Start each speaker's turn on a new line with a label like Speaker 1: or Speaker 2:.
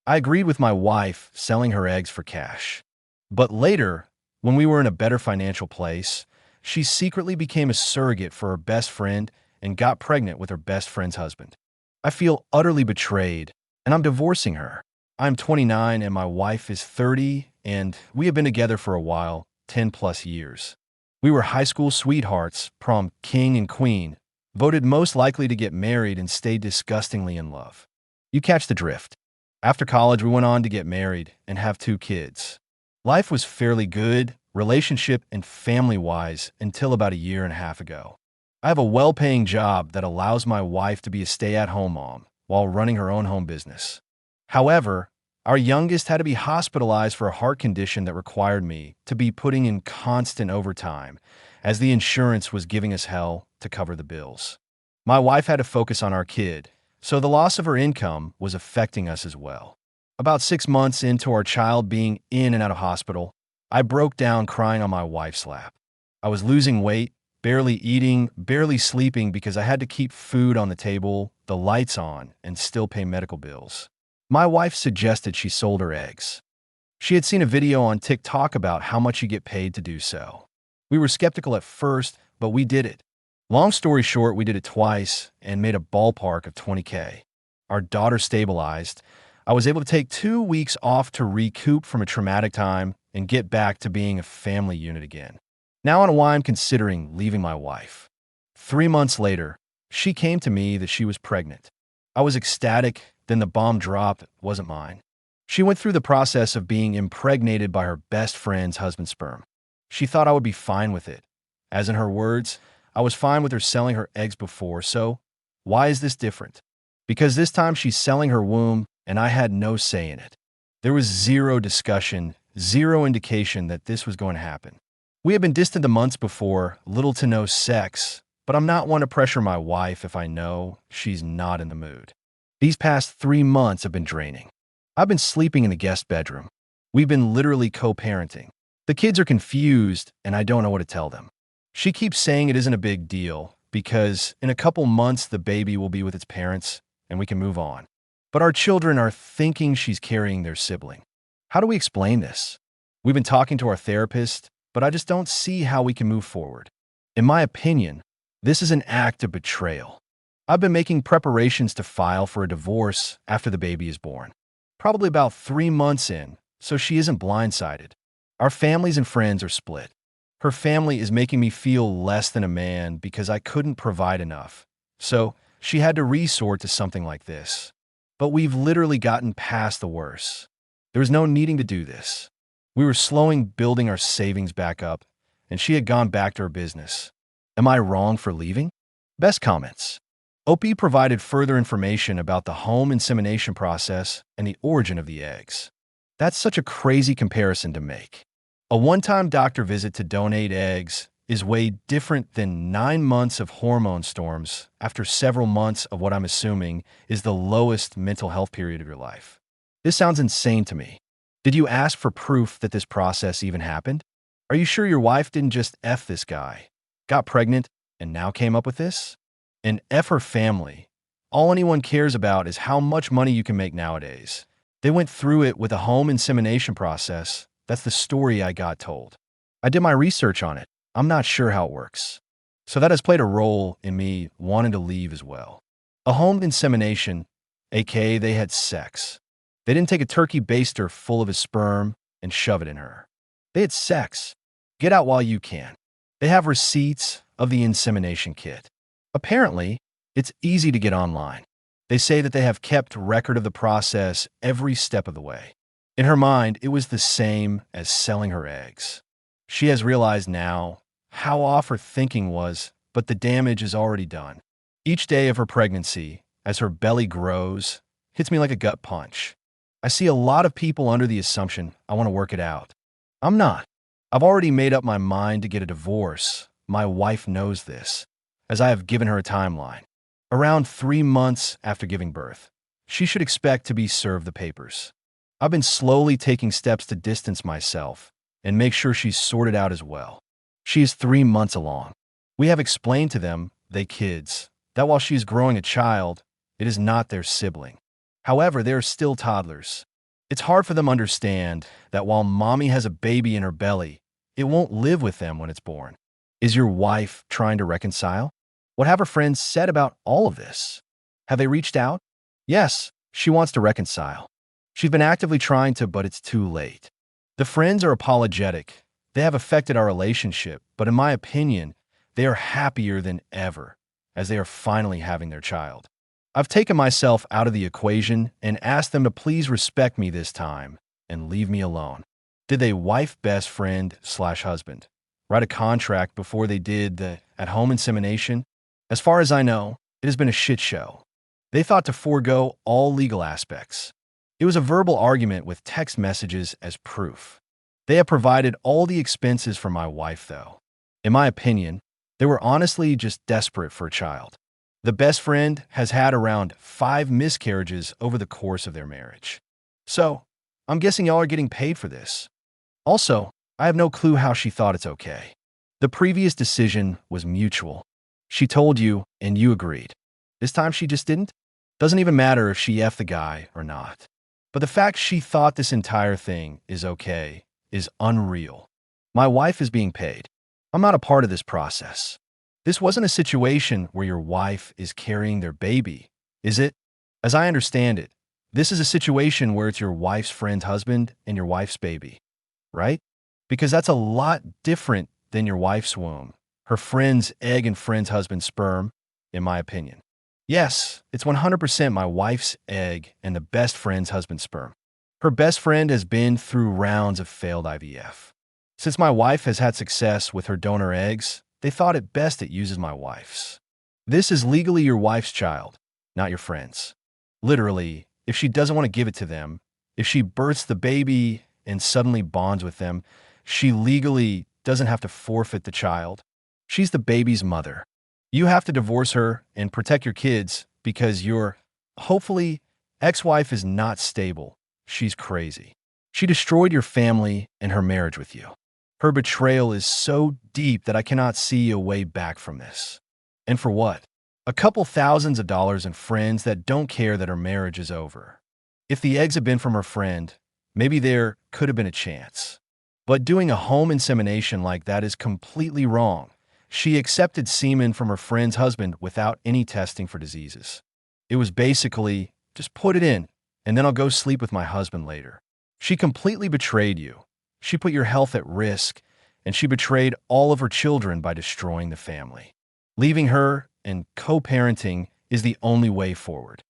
Speaker 1: I agreed with my wife selling her eggs for cash. But later, when we were in a better financial place, she secretly became a surrogate for her best friend and got pregnant with her best friend's husband. I feel utterly betrayed, and I'm divorcing her. I'm 29 and my wife is 30, and we have been together for a while, 10 plus years. We were high school sweethearts, prom king and queen, voted most likely to get married and stayed disgustingly in love. You catch the drift. After college, we went on to get married and have 2 kids. Life was fairly good, relationship and family-wise, until about a year and a half ago. I have a well-paying job that allows my wife to be a stay-at-home mom while running her own home business. However, our youngest had to be hospitalized for a heart condition that required me to be putting in constant overtime, as the insurance was giving us hell to cover the bills. My wife had to focus on our kid, so the loss of her income was affecting us as well. About 6 months into our child being in and out of hospital, I broke down crying on my wife's lap. I was losing weight, barely eating, barely sleeping because I had to keep food on the table, the lights on, and still pay medical bills. My wife suggested she sold her eggs. She had seen a video on TikTok about how much you get paid to do so. We were skeptical at first, but we did it. Long story short, we did it twice and made a ballpark of 20K. Our daughter stabilized. I was able to take 2 weeks off to recoup from a traumatic time and get back to being a family unit again. Now on why I'm considering leaving my wife. 3 months later, she came to me that she was pregnant. I was ecstatic, then the bomb dropped. It wasn't mine. She went through the process of being impregnated by her best friend's husband's sperm. She thought I would be fine with it. As in her words, I was fine with her selling her eggs before, so why is this different? Because this time she's selling her womb and I had no say in it. There was zero discussion, zero indication that this was going to happen. We had been distant the months before, little to no sex, but I'm not one to pressure my wife if I know she's not in the mood. These past 3 months have been draining. I've been sleeping in the guest bedroom. We've been literally co-parenting. The kids are confused and I don't know what to tell them. She keeps saying it isn't a big deal because in a couple months the baby will be with its parents and we can move on. But our children are thinking she's carrying their sibling. How do we explain this? We've been talking to our therapist, but I just don't see how we can move forward. In my opinion, this is an act of betrayal. I've been making preparations to file for a divorce after the baby is born. Probably about 3 months in, so she isn't blindsided. Our families and friends are split. Her family is making me feel less than a man because I couldn't provide enough. So she had to resort to something like this. But we've literally gotten past the worst. There was no needing to do this. We were slowing building our savings back up, and she had gone back to her business. Am I wrong for leaving? Best comments. OP provided further information about the home insemination process and the origin of the eggs. That's such a crazy comparison to make. A one-time doctor visit to donate eggs is way different than 9 months of hormone storms after several months of what I'm assuming is the lowest mental health period of your life. This sounds insane to me. Did you ask for proof that this process even happened? Are you sure your wife didn't just F this guy, got pregnant, and now came up with this? And F her family. All anyone cares about is how much money you can make nowadays. They went through it with a home insemination process. That's the story I got told. I did my research on it. I'm not sure how it works. So that has played a role in me wanting to leave as well. A home insemination, aka they had sex. They didn't take a turkey baster full of his sperm and shove it in her. They had sex. Get out while you can. They have receipts of the insemination kit. Apparently, it's easy to get online. They say that they have kept record of the process every step of the way. In her mind, it was the same as selling her eggs. She has realized now how off her thinking was, but the damage is already done. Each day of her pregnancy, as her belly grows, hits me like a gut punch. I see a lot of people under the assumption I want to work it out. I'm not. I've already made up my mind to get a divorce. My wife knows this, as I have given her a timeline. Around 3 months after giving birth, she should expect to be served the papers. I've been slowly taking steps to distance myself and make sure she's sorted out as well. She is 3 months along. We have explained to them, they kids, that while she is growing a child, it is not their sibling. However, they are still toddlers. It's hard for them to understand that while mommy has a baby in her belly, it won't live with them when it's born. Is your wife trying to reconcile? What have her friends said about all of this? Have they reached out? Yes, she wants to reconcile. She's been actively trying to, but it's too late. The friends are apologetic. They have affected our relationship, but in my opinion, they are happier than ever, as they are finally having their child. I've taken myself out of the equation and asked them to please respect me this time and leave me alone. Did they wife best friend slash husband write a contract before they did the at-home insemination? As far as I know, it has been a shit show. They thought to forego all legal aspects. It was a verbal argument with text messages as proof. They have provided all the expenses for my wife, though. In my opinion, they were honestly just desperate for a child. The best friend has had around 5 miscarriages over the course of their marriage. So, I'm guessing y'all are getting paid for this. Also, I have no clue how she thought it's okay. The previous decision was mutual. She told you, and you agreed. This time she just didn't? Doesn't even matter if she effed the guy or not. But the fact she thought this entire thing is okay is unreal. My wife is being paid. I'm not a part of this process. This wasn't a situation where your wife is carrying their baby, is it? As I understand it, this is a situation where it's your wife's friend's husband and your wife's baby, right? Because that's a lot different than your wife's womb, her friend's egg and friend's husband's sperm, in my opinion. Yes, it's 100% my wife's egg and the best friend's husband's sperm. Her best friend has been through rounds of failed IVF. Since my wife has had success with her donor eggs, they thought it best it uses my wife's. This is legally your wife's child, not your friend's. Literally, if she doesn't want to give it to them, if she births the baby and suddenly bonds with them, she legally doesn't have to forfeit the child. She's the baby's mother. You have to divorce her and protect your kids because your, hopefully, ex-wife is not stable. She's crazy. She destroyed your family and her marriage with you. Her betrayal is so deep that I cannot see a way back from this. And for what? A couple thousands of dollars and friends that don't care that her marriage is over. If the eggs had been from her friend, maybe there could have been a chance. But doing a home insemination like that is completely wrong. She accepted semen from her friend's husband without any testing for diseases. It was basically, just put it in, and then I'll go sleep with my husband later. She completely betrayed you. She put your health at risk, and she betrayed all of her children by destroying the family. Leaving her and co-parenting is the only way forward.